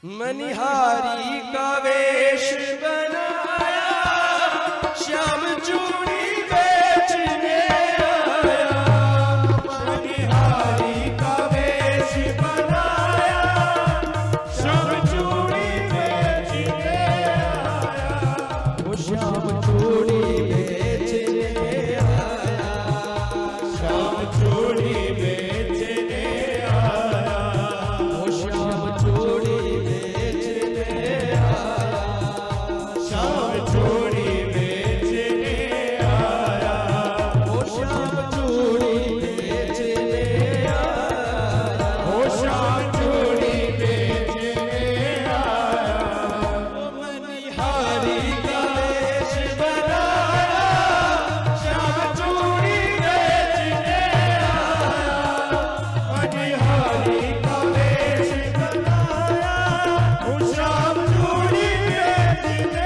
मनिहारी का वेश बनाया, श्याम चूड़ी बेचने आया। मनिहारी का वेश बनाया, श्याम चूड़ी बेचने आया। वो श्याम चूड़ी बेचने आया, श्याम चूड़ी बेचने आया। वो श्याम चूड़ी श्याम चूड़ी बेचने आया। वो श्याम चूड़ी बेचने आया। वो श्याम चूड़ी बेचने आया। वो मनिहारी का वेश बनाया, श्याम चूड़ी बेचने आया। मनिहारी का वेश बनाया, वो श्याम चूड़ी बेचने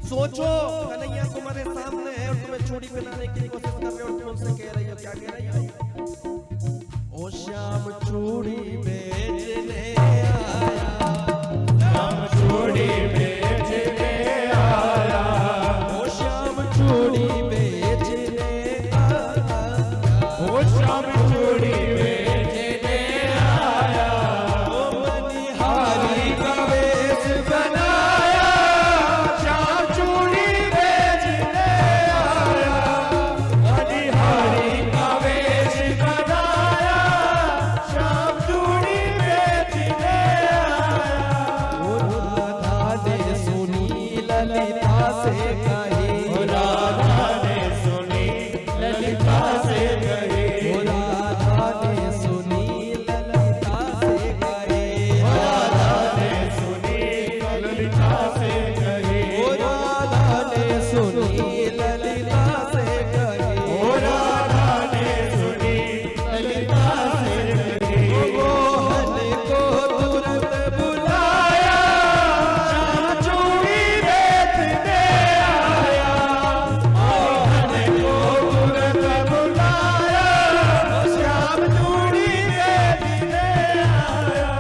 सोचो कन्हैया तुम्हारे सामने है और तुम्हें चूड़ी पहनाने की कोशिश कर रहे हो और तुम उनसे कह रही हो, क्या कह रही हो? ओ श्याम चूड़ी बेचने आया, श्याम चूड़ी बेचने आया। ओ श्याम चूड़ी बेचने आया, ओ श्याम चूड़ी बेचने आया। ओ मनिहारी का वेश बनाया, श्याम चूड़ी बेचने आया। मनिहारी का वेश बनाया, श्याम चूड़ी बेचने आया। ओ राधा ने सुनी ललिता से कही, ओ राधा ने सुनी ललिता से कही, ओ राधा ने सुनी ललिता से कही, ओ राधा ने सुनी ललिता से कही, ओ राधा ने सुनी ललिता से कही, ओ राधा ने सुनी ललिता से कही। मोहन को तुरंत बुलाया, श्याम चूड़ी बेचने आया। मोहन को तुरंत बुलाया, श्याम चूड़ी बेचने आया।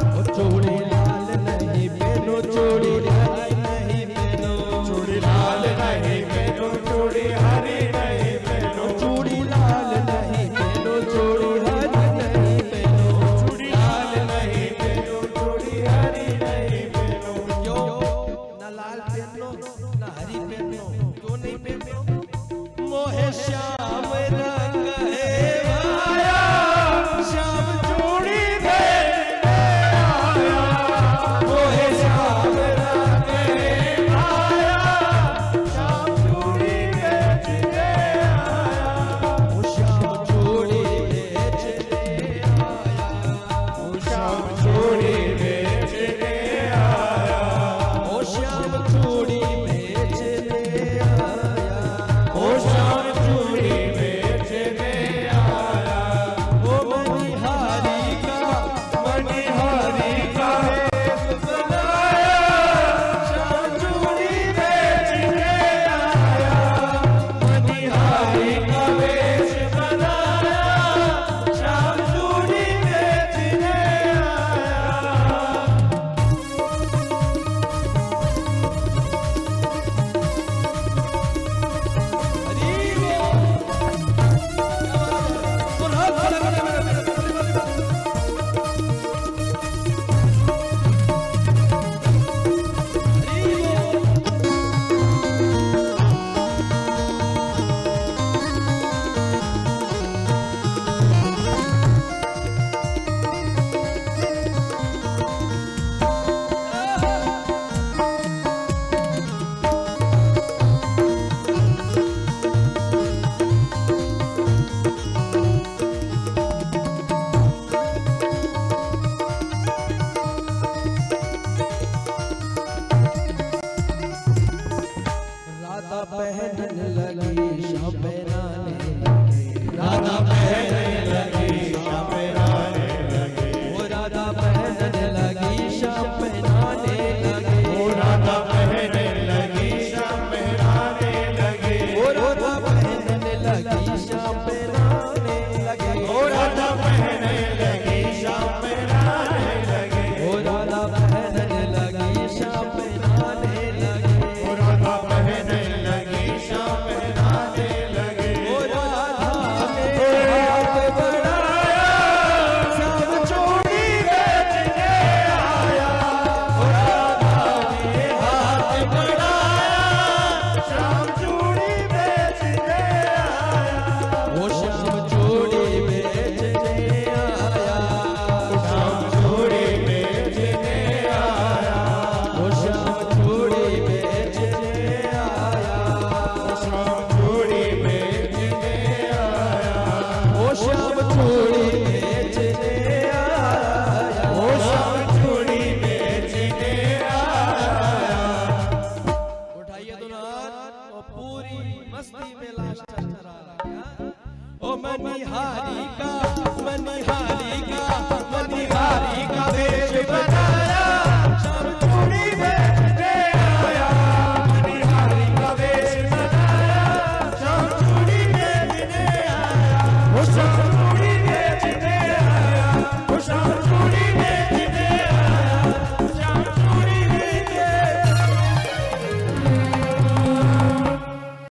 ओ चूड़ी लाल नहीं पहनो, चूड़ी हरी नहीं पहनो, चूड़ी लाल नहीं पहनो, चूड़ी हरी नहीं पहनो, चूड़ी लाल नहीं पहनो, चूड़ी हरी नहीं पहनो, चूड़ी लाल नहीं पहनो, चूड़ी हरी नहीं पहनो। क्यों ना लाल पहनो ना हरी पहनो, क्यों नहीं पहनो? मोहे श्याम रंग है आया, श्याम चूड़ी बेचने आया। मोहे श्याम रंग है आया, श्याम चूड़ी बेचने आया। ओ श्याम चूड़ी बेचने आया, ओ श्याम चूड़ी बेचने आया। ओ श्याम चूड़ी बेचने राधा पहनन लगी श्याम पहनाने लगे, राधा पहनने लगी श्याम पहनाने लगे, वो राधा पहनन लगी श्याम पहनाने लगे, वो राधा पहनने लगी श्याम पहनाने लगे, वो राधा पहनन लगी श्याम पहनाने लगे, वो राधा पहनने लगी श्याम पहनाने लगे, वो राधा पहनन लगी श्याम पहनाने लगे, वो राधा पहनने लगी श्याम पहनाने लगे, वो राधा ने हाथ बढ़ाया श्याम चूड़ी बेचने आया, वो राधा ने हाथ बढ़ाया श्याम चूड़ी बेचने आया, वो श्याम चूड़ी बेचने आया, श्याम चूड़ी बेचने आया, वो श्याम चूड़ी बेचने आया, श्याम चूड़ी बेचने आया, वो श्याम चूड़ी बेचने आया, वो श्याम चूड़ी बेचने आया। उठाइए दोनों हाथ और पूरी मस्ती में लाश चढ़ा रहा। ओ मनिहारी का वेश बनाया,